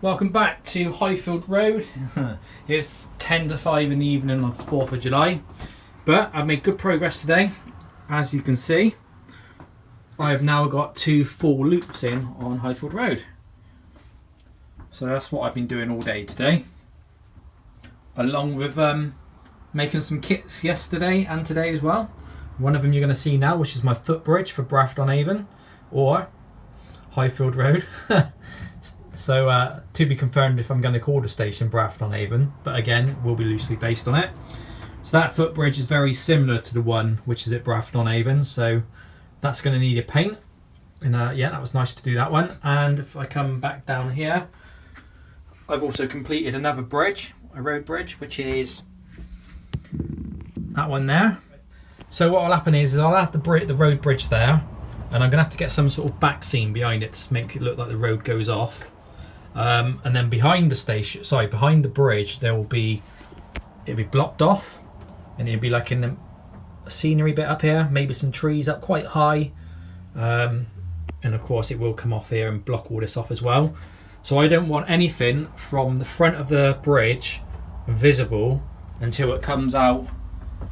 Welcome back to Highfield Road. It's 10 to 5 in the evening on 4th of July, but I've made good progress today. As you can see, I have now got 2 full loops in on Highfield Road. So that's what I've been doing all day today, along with making some kits yesterday and today as well. One of them you're going to see now, which is my footbridge for Bradford-on-Avon, or Highfield Road. So to be confirmed if I'm going to call the station Bradford-on-Avon, but again, will be loosely based on it. So that footbridge is very similar to the one which is at Bradford-on-Avon, so that's going to need a paint. And yeah, that was nice to do that one. And if I come back down here, I've also completed another bridge, a road bridge, which is that one there. So what will happen is I'll have the road bridge there, and I'm going to have to get some sort of back seam behind it to make it look like the road goes off. And then behind the station, behind the bridge, it'll be blocked off, and it'll be like in a scenery bit up here, maybe some trees up quite high, and of course it will come off here and block all this off as well. So I don't want anything from the front of the bridge visible until it comes out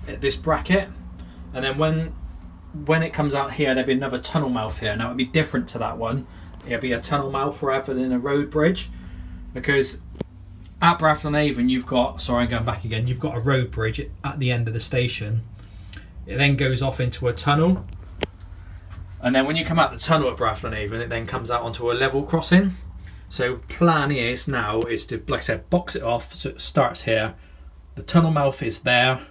at this bracket, and then when it comes out here, there'll be another tunnel mouth here. Now it'll be different to that one. It'll be a tunnel mouth rather than a road bridge, because at Bradford-on-Avon you've got, sorry I'm going back again, you've got a road bridge at the end of the station. It then goes off into a tunnel, and then when you come out the tunnel at Bradford-on-Avon, it then comes out onto a level crossing. So plan is now is to, like I said, box it off so it starts here, the tunnel mouth is there,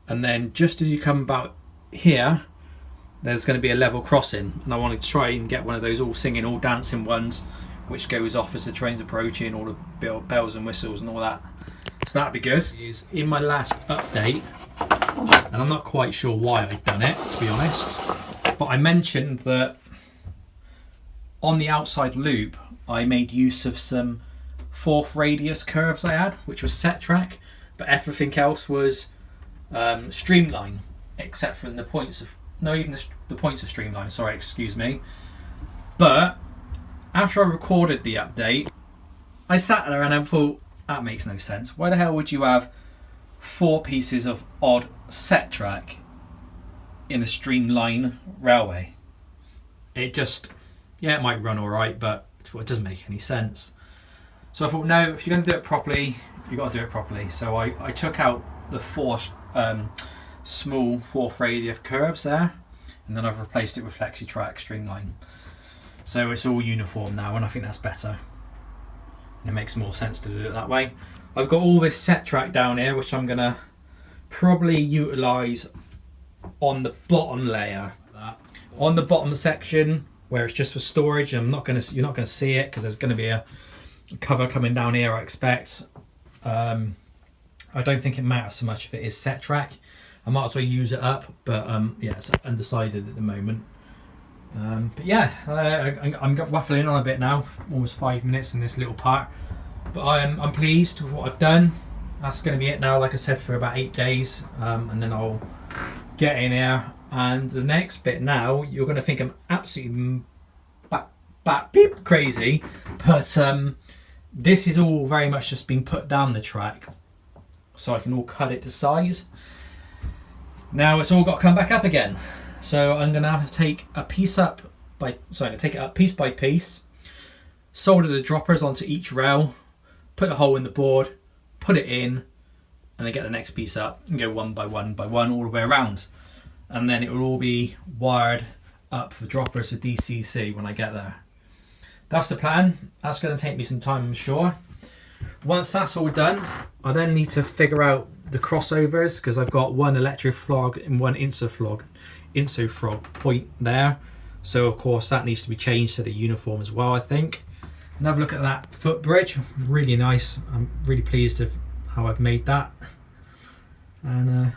and then just as you come about here, there's going to be a level crossing, and I want to try and get one of those all singing, all dancing ones, which goes off as the train's approaching, all the bells and whistles and all that. So that'd be good. Is in my last update, and I'm not quite sure why I've done it, to be honest, but I mentioned that on the outside loop I made use of some 4th radius curves I had, which was set track, but everything else was streamline, except for the points of the points of streamline, sorry, excuse me. But after I recorded the update, I sat there and I thought, that makes no sense. Why the hell would you have 4 pieces of odd set track in a streamline railway? It just, yeah, it might run alright, but it doesn't make any sense. So I thought, no, if you're going to do it properly, you've got to do it properly. So I took out the 4 small 4th radius curves there, and then I've replaced it with flexi track streamline, so it's all uniform now, and I think that's better. It makes more sense to do it that way. I've got all this set track down here, which I'm gonna probably utilize on the bottom layer, on the bottom section where it's just for storage. You're not gonna see it because there's gonna be a cover coming down here, I expect. I don't think it matters so much if it is set track. I might as well use it up, but yeah, it's undecided at the moment. But yeah, I'm waffling on a bit now, almost 5 minutes in this little part. But I'm pleased with what I've done. That's going to be it now, like I said, for about 8 days, and then I'll get in here. And the next bit now, you're going to think I'm absolutely beep crazy, but this is all very much just been put down the track, so I can all cut it to size. Now it's all got to come back up again, so I'm going to have to take a piece up take it up piece by piece, solder the droppers onto each rail, put a hole in the board, put it in, and then get the next piece up and go one by one by one all the way around, and then it will all be wired up for droppers for DCC when I get there. That's the plan. That's going to take me some time, I'm sure. Once that's all done, I then need to figure out the crossovers, because I've got one electroflog and one insoflog point there, so of course that needs to be changed to the uniform as well, I think. And have a look at that footbridge, really nice. I'm really pleased with how I've made that. And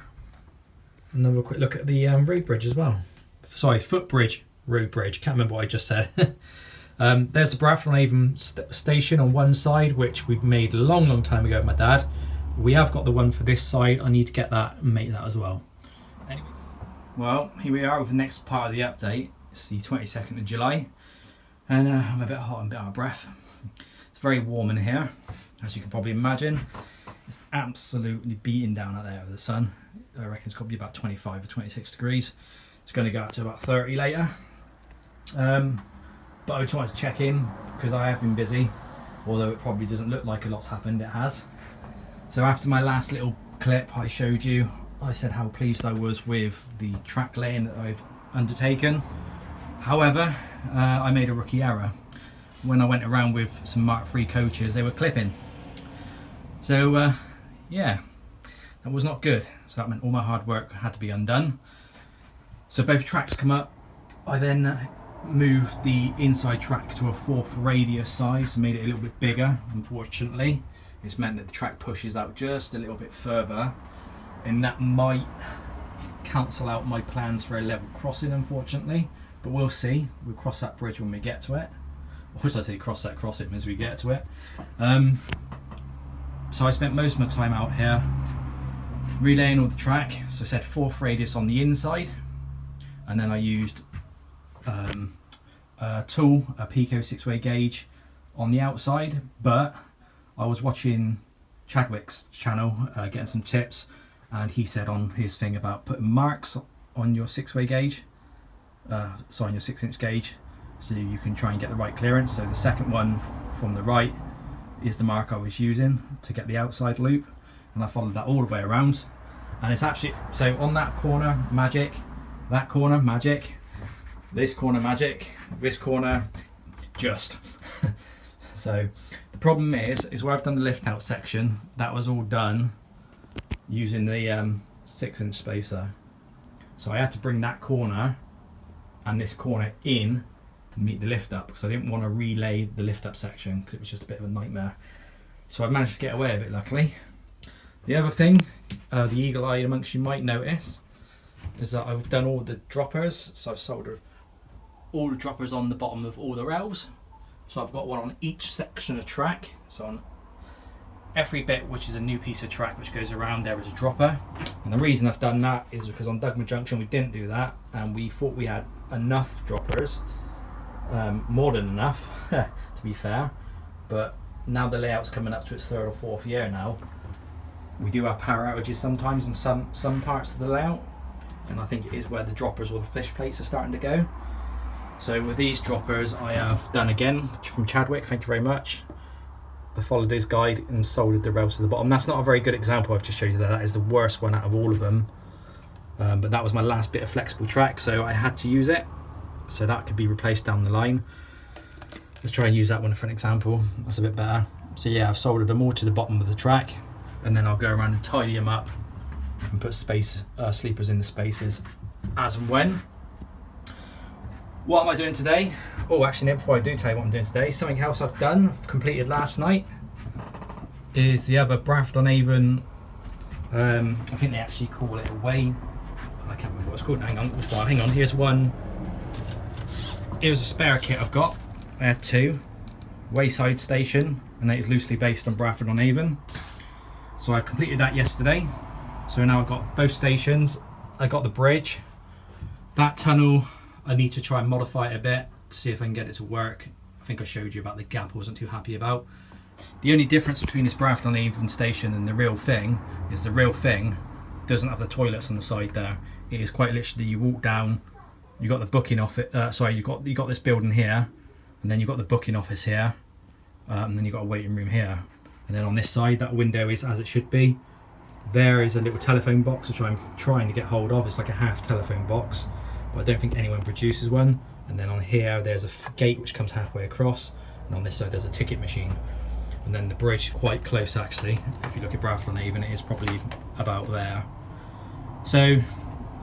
another quick look at the road bridge as well. Sorry, footbridge, road bridge, can't remember what I just said. There's the Bradford-on-Avon station on one side, which we've made a long time ago with my dad. We have got the one for this side. I need to get that and make that as well. Anyway, well, here we are with the next part of the update. It's the 22nd of July, and I'm a bit hot and a bit out of breath. It's very warm in here, as you can probably imagine. It's absolutely beating down out there with the sun. I reckon it's got to be about 25 or 26 degrees. It's going to go up to about 30 later. But I just wanted to check in because I have been busy, although it probably doesn't look like a lot's happened, it has. So after my last little clip I showed you, I said how pleased I was with the track laying that I've undertaken. However, I made a rookie error. When I went around with some Mark III coaches, they were clipping. So yeah, that was not good. So that meant all my hard work had to be undone. So both tracks come up. I then moved the inside track to a 4th radius size, made it a little bit bigger. Unfortunately, it's meant that the track pushes out just a little bit further, and that might cancel out my plans for a level crossing, unfortunately, but we'll see. We'll cross that bridge when we get to it. Or should I say cross it as we get to it. So I spent most of my time out here relaying all the track. So I said 4th radius on the inside, and then I used a Pico 6-way gauge on the outside. But I was watching Chadwick's channel, getting some tips, and he said on his thing about putting marks on your 6-way gauge, on your 6-inch gauge, so you can try and get the right clearance. So the second one from the right is the mark I was using to get the outside loop, and I followed that all the way around, and it's actually, so on that corner magic, that corner magic, this corner magic, this corner just. So the problem is where I've done the lift out section, that was all done using the 6-inch spacer. So I had to bring that corner and this corner in to meet the lift up, because I didn't want to relay the lift up section because it was just a bit of a nightmare. So I managed to get away with it, luckily. The other thing, the eagle eye amongst you might notice, is that I've done all the droppers. So I've soldered all the droppers on the bottom of all the rails. So I've got one on each section of track. So on every bit which is a new piece of track which goes around, there is a dropper. And the reason I've done that is because on Dugmer Junction we didn't do that, and we thought we had enough droppers, more than enough to be fair, but now the layout's coming up to its 3rd or 4th year now, we do have power outages sometimes in some parts of the layout, and I think it is where the droppers or the fish plates are starting to go. So with these droppers I have done again from Chadwick, thank you very much. I followed his guide and soldered the rails to the bottom. That's not a very good example I've just showed you there. That is the worst one out of all of them, but that was my last bit of flexible track, so I had to use it. So that could be replaced down the line. Let's try and use that one for an example. That's a bit better. So yeah, I've soldered them all to the bottom of the track, and then I'll go around and tidy them up and put sleepers in the spaces as and when. What am I doing today? Oh, actually, before I do tell you what I'm doing today, something else I've completed last night is the other Bradford-on-Avon, I think they actually call it a way, I can't remember what it's called. Hang on, here's one. It was a spare kit I've got. I had 2. Wayside station, and that is loosely based on Bradford-on-Avon. So I completed that yesterday. So now I've got both stations. I got the bridge. That tunnel, I need to try and modify it a bit to see if I can get it to work. I think I showed you about the gap I wasn't too happy about. The only difference between this Bradford-on-Avon station and the real thing is the real thing doesn't have the toilets on the side there. It is quite literally, you walk down, you got the booking office, you got this building here, and then you've got the booking office here, and then you've got a waiting room here. And then on this side, that window is as it should be. There is a little telephone box which I'm trying to get hold of. It's like a half telephone box, but I don't think anyone produces one. And then on here, there's a gate which comes halfway across, and on this side there's a ticket machine. And then the bridge is quite close actually. If you look at Bradford-on-Avon, it is probably about there. So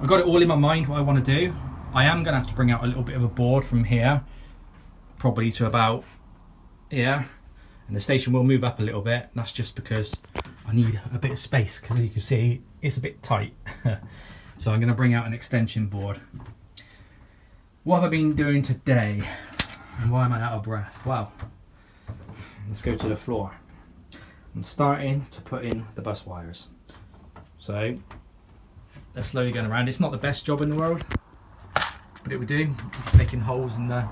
I've got it all in my mind what I want to do. I am going to have to bring out a little bit of a board from here, probably to about here, and the station will move up a little bit. That's just because I need a bit of space, because as you can see it's a bit tight. So I'm going to bring out an extension board. What have I been doing today, and why am I out of breath? Well, let's go to the floor. I'm starting to put in the bus wires. So they're slowly going around. It's not the best job in the world, but it would do. Making holes in the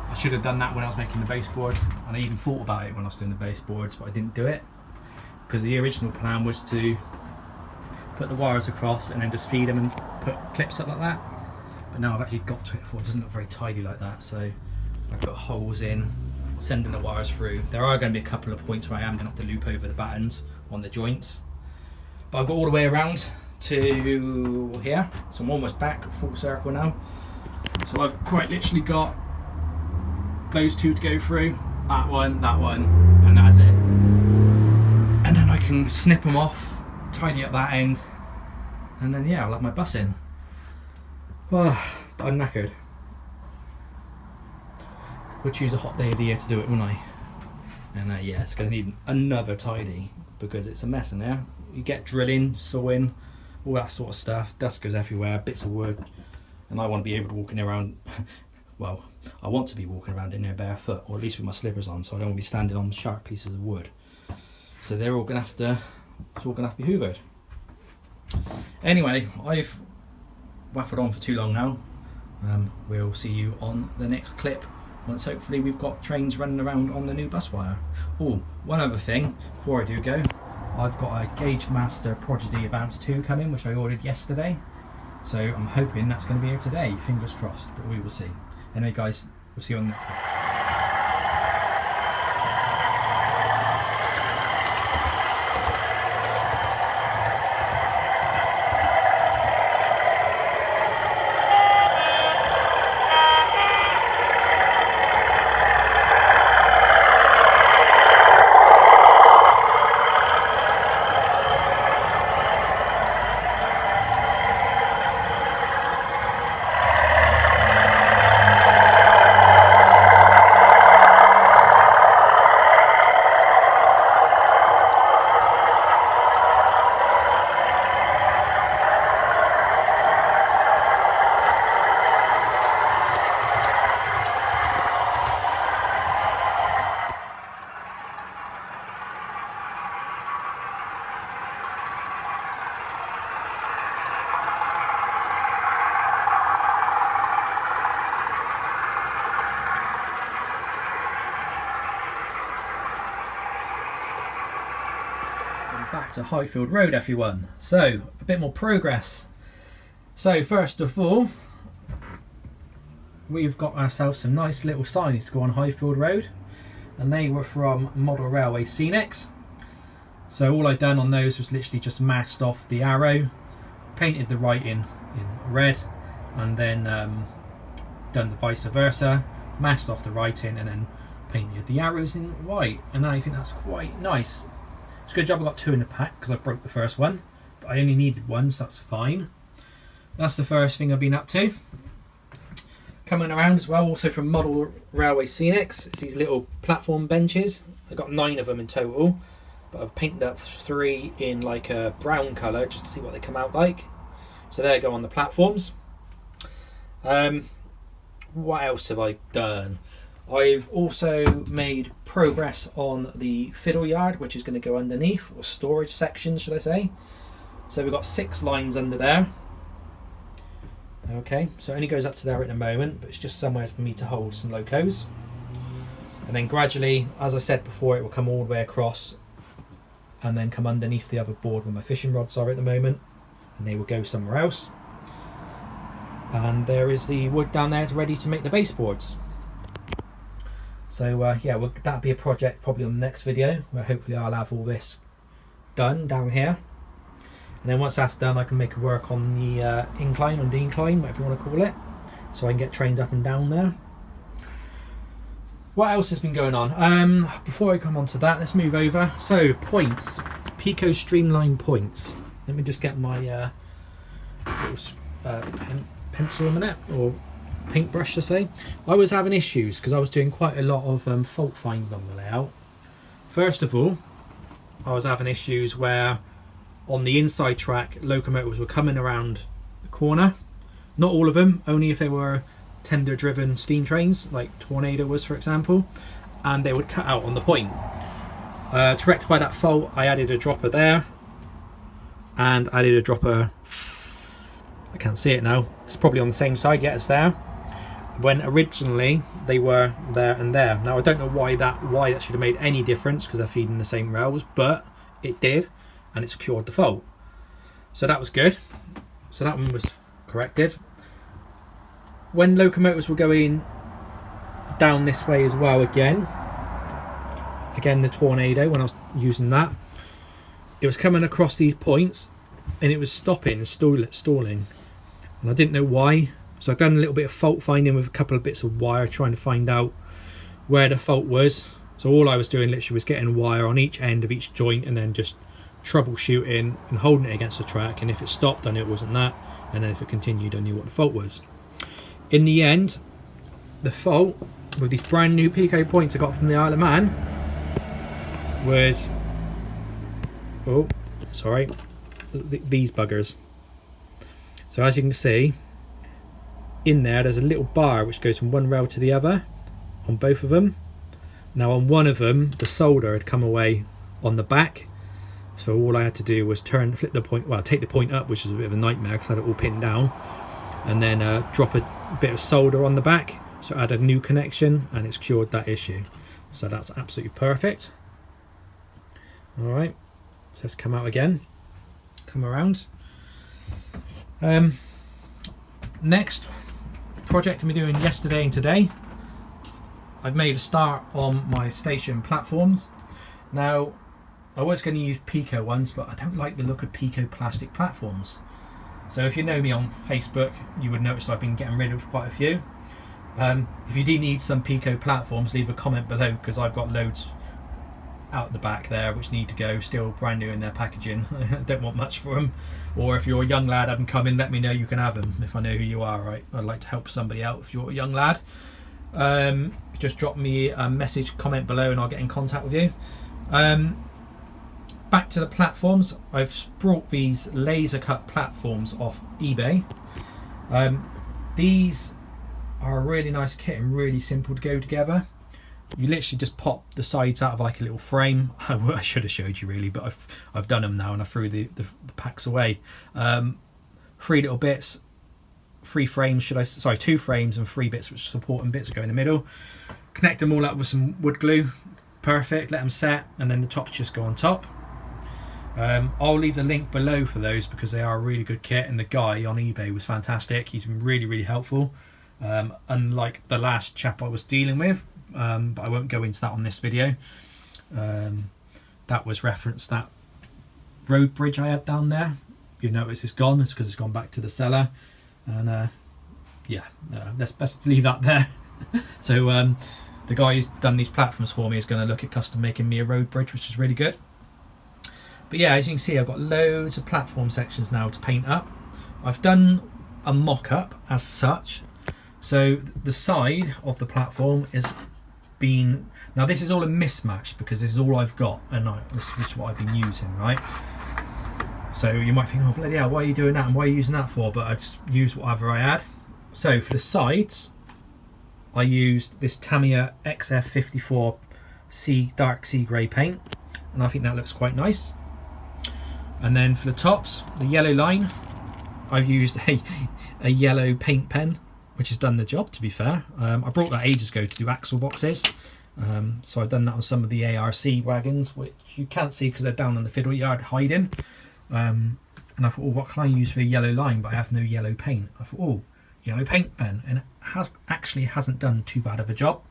I should have done that when I was making the baseboards, and I even thought about it when I was doing the baseboards, but I didn't do it because the original plan was to put the wires across and then just feed them and put clips up like that. But now I've actually got to it before, it doesn't look very tidy like that, so I've got holes in, sending the wires through. There are going to be a couple of points where I am going to have to loop over the battens on the joints, but I've got all the way around to here, so I'm almost back full circle now. So I've quite literally got those two to go through, that one, and that's it. And then I can snip them off, tidy up that end, and then yeah, I'll have my bus in. Oh, but I'm knackered. Would choose a hot day of the year to do it, wouldn't I? And yeah, it's going to need another tidy because it's a mess in there. You get drilling, sawing, all that sort of stuff. Dust goes everywhere, bits of wood, and I want to be able to walk around. Well, I want to be walking around in there barefoot, or at least with my slippers on, so I don't want to be standing on sharp pieces of wood. So they're all going to have to. It's all going to have to be hoovered. Anyway, I've waffled on for too long now. We'll see you on the next clip once hopefully we've got trains running around on the new bus wire. Oh, one other thing before I do go, I've got a Gauge Master Prodigy Advanced 2 coming, which I ordered yesterday. So I'm hoping that's going to be here today, fingers crossed, but we will see. Anyway guys, we'll see you on the next one. Back to Highfield Road, everyone. So a bit more progress. So first of all, we've got ourselves some nice little signs to go on Highfield Road, and they were from Model Railway Scenics. So all I've done on those was literally just masked off the arrow, painted the writing in red, and then done the vice versa, masked off the writing, and then painted the arrows in white. And I think that's quite nice. It's a good job I got two in the pack because I broke the first one, but I only needed one, so that's fine. That's the first thing I've been up to. Coming around as well, also from Model Railway Scenics, it's these little platform benches. I've got 9 of them in total, but I've painted up 3 in like a brown colour just to see what they come out like. So there go on the platforms. What else have I done? I've also made progress on the fiddle yard, which is going to go underneath, or storage section should I say. So we've got 6 lines under there. Okay, so it only goes up to there at the moment, but it's just somewhere for me to hold some locos. And then gradually, as I said before, it will come all the way across and then come underneath the other board where my fishing rods are at the moment, and they will go somewhere else. And there is the wood down there ready to make the baseboards. So yeah, that'll be a project probably on the next video, where hopefully I'll have all this done down here. And then once that's done, I can make a work on the incline, on decline, whatever you want to call it, so I can get trains up and down there. What else has been going on? Before I come on to that, let's move over. So points, Pico streamline points. Let me just get my little pencil a minute, or paintbrush to say. I was having issues because I was doing quite a lot of fault finding on the layout. First of all, I was having issues where on the inside track locomotives were coming around the corner. Not all of them, only if they were tender driven steam trains like Tornado was, for example, and they would cut out on the point. To rectify that fault, I added a dropper there, and I added a dropper, I can't see it now, it's probably on the same side, yeah, it's there. when originally they were there and there. Now I don't know why that should have made any difference, because they're feeding the same rails, but it did, and it secured the fault. So that was good. So that one was corrected. When locomotives were going down this way as well, again the Tornado, when I was using that, it was coming across these points and it was stopping and stalling, and I didn't know why. So I've done a little bit of fault finding with a couple of bits of wire, trying to find out where the fault was. So all I was doing literally was getting wire on each end of each joint and then just troubleshooting and holding it against the track, and if it stopped I knew it wasn't that, and then if it continued I knew what the fault was. In the end, the fault with these brand new Pico points I got from the Isle of Man was, oh sorry, these buggers. So as you can see, in there's a little bar which goes from one rail to the other on both of them. Now on one of them the solder had come away on the back, so all I had to do was flip the point, well, take the point up, which is a bit of a nightmare because I had it all pinned down, and then drop a bit of solder on the back, so I added a new connection and it's cured that issue. So that's absolutely perfect. Alright, so let's come out again, come around. Next project I'm doing yesterday and today, I've made a start on my station platforms. Now I was going to use Pico ones, but I don't like the look of Pico plastic platforms. So if you know me on Facebook, you would notice I've been getting rid of quite a few. If you do need some Pico platforms, leave a comment below, because I've got loads out the back there which need to go, still brand new in their packaging. Don't want much for them. Or if you're a young lad, have them come in, let me know, you can have them if I know who you are. Right, I'd like to help somebody out. If you're a young lad, just drop me a message, comment below, and I'll get in contact with you. Back to the platforms, I've brought these laser cut platforms off eBay. These are a really nice kit and really simple to go together. You literally just pop the sides out of like a little frame. I should have showed you really, but I've done them now and I threw the packs away. 3 little bits, 3 frames, sorry, 2 frames and 3 bits which supporting bits go in the middle. Connect them all up with some wood glue. Perfect, let them set, and then the tops just go on top. I'll leave the link below for those because they are a really good kit, and the guy on eBay was fantastic. He's been really helpful, unlike the last chap I was dealing with, but I won't go into that on this video. That was referenced that road bridge I had down there. You notice it's gone, it's because it's gone back to the cellar, and let's best leave that there. So the guy who's done these platforms for me is going to look at custom making me a road bridge, which is really good. But yeah, as you can see, I've got loads of platform sections now to paint up. I've done a mock-up as such. So the side of the platform is been... Now this is all a mismatch because this is all I've got, and this is what I've been using, right? So you might think, oh bloody hell, why are you doing that and why are you using that for? But I just used whatever I had. So for the sides, I used this Tamiya XF54 dark sea grey paint, and I think that looks quite nice. And then for the tops, the yellow line, I've used a yellow paint pen, which has done the job, to be fair. I brought that ages ago to do axle boxes. So I've done that on some of the ARC wagons, which you can't see because they're down in the fiddle yard hiding. And I thought, oh, what can I use for a yellow line? But I have no yellow paint. I thought, oh, yellow paint pen. And it hasn't done too bad of a job.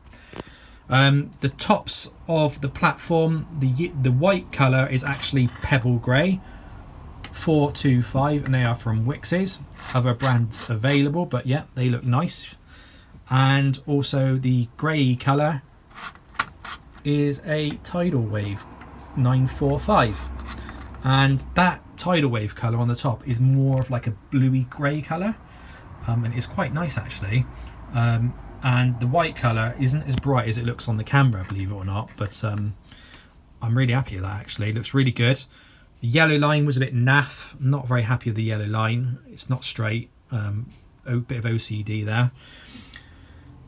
The tops of the platform, the white colour is actually Pebble Grey 425, and they are from Wix's. Other brands available, but yeah, they look nice. And also the grey colour is a Tidal Wave 945, and that Tidal Wave colour on the top is more of like a bluey grey colour, and it's quite nice actually. And the white colour isn't as bright as it looks on the camera, believe it or not, but I'm really happy with that actually. It looks really good. The yellow line was a bit naff. I'm not very happy with the yellow line. It's not straight. A bit of OCD there.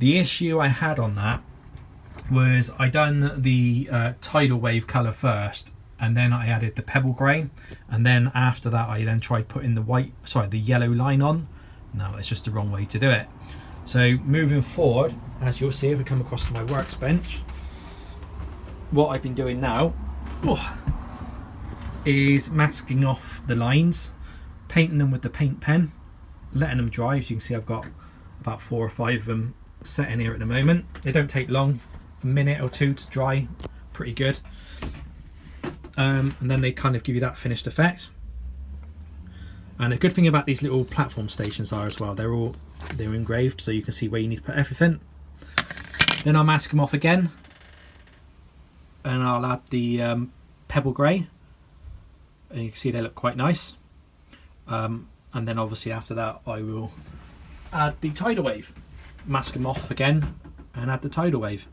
The issue I had on that was I done the Tidal Wave colour first, and then I added the Pebble Grey, and then after that I then tried putting the yellow line on. No, it's just the wrong way to do it. So moving forward, as you'll see if we come across to my workbench, what I've been doing now is masking off the lines, painting them with the paint pen, letting them dry. As you can see, I've got about 4 or 5 of them set in here at the moment. They don't take long, a minute or 2 to dry, pretty good. And then they kind of give you that finished effect. And the good thing about these little platform stations are as well, they're engraved, so you can see where you need to put everything. Then I'll mask them off again, and I'll add the pebble grey, and you can see they look quite nice. And then obviously after that I will add the tidal wave, mask them off again and add the tidal wave.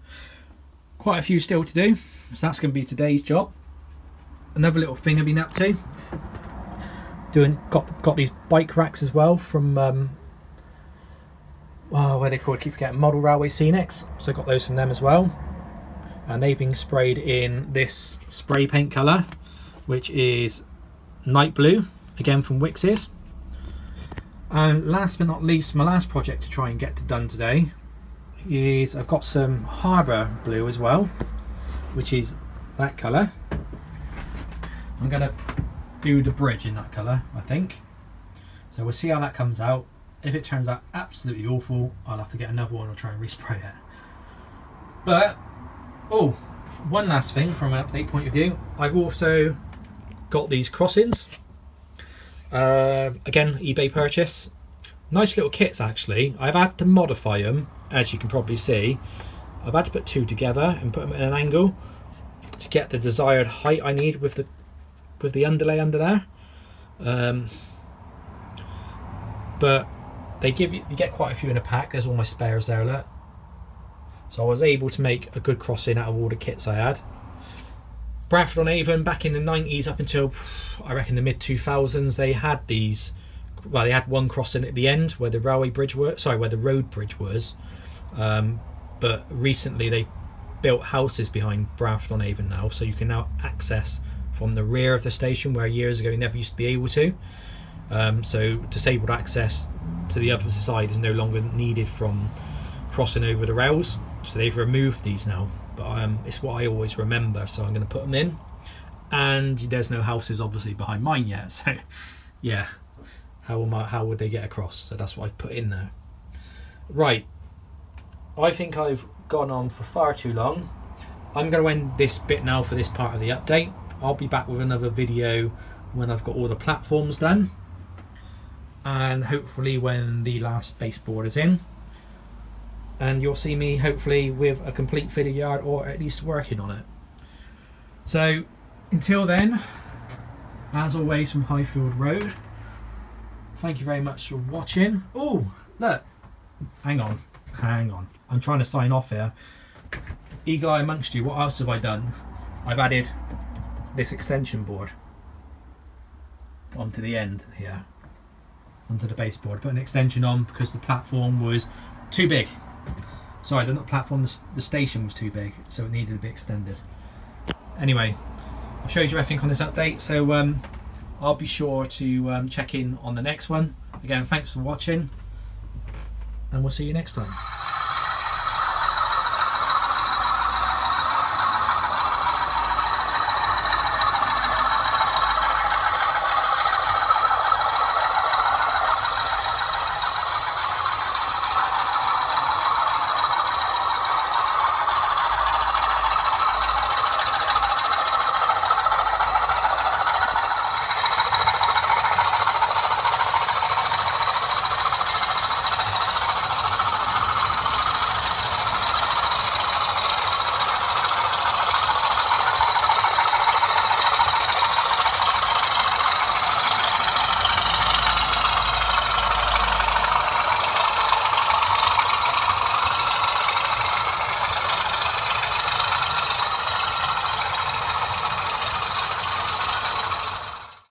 Quite a few still to do, so that's going to be today's job. Another little thing I've been up to, got these bike racks as well from where they called, I keep forgetting, Model Railway Scenics. So I got those from them as well, and they've been sprayed in this spray paint colour, which is night blue, again from Wix's. And last but not least, my last project to try and get done today is I've got some harbour blue as well, which is that colour. I'm going to do the bridge in that colour, I think. So we'll see how that comes out. If it turns out absolutely awful, I'll have to get another one or try and respray it. But, one last thing from an update point of view, I've also got these crossings. Again, eBay purchase. Nice little kits actually. I've had to modify them, as you can probably see. I've had to put 2 together and put them at an angle to get the desired height I need with the underlay under there. But you get quite a few in a pack. There's all my spares there, look. So I was able to make a good crossing out of all the kits I had. Bradford-on-Avon back in the 90s up until I reckon the mid 2000s, they had these. Well, they had one crossing at the end where the road bridge was. But recently they built houses behind Bradford-on-Avon now, so you can now access from the rear of the station where years ago you never used to be able to. So disabled access to the other side is no longer needed from crossing over the rails. So they've removed these now. But it's what I always remember, so I'm going to put them in. And there's no houses obviously behind mine yet, so yeah, how would they get across? So that's what I've put in there. Right, I think I've gone on for far too long. I'm going to end this bit now for this part of the update. I'll be back with another video when I've got all the platforms done, and hopefully when the last baseboard is in. And you'll see me hopefully with a complete filler yard, or at least working on it. So until then, as always from Highfield Road, thank you very much for watching. Oh look, hang on, I'm trying to sign off here. Eagle eye amongst you, what else have I done? I've added this extension board onto the end here, onto the baseboard. Put an extension on because the platform was too big. Sorry, not the platform, the station was too big, so it needed to be extended. Anyway, I've showed you everything on this update, so I'll be sure to check in on the next one. Again, thanks for watching, and we'll see you next time.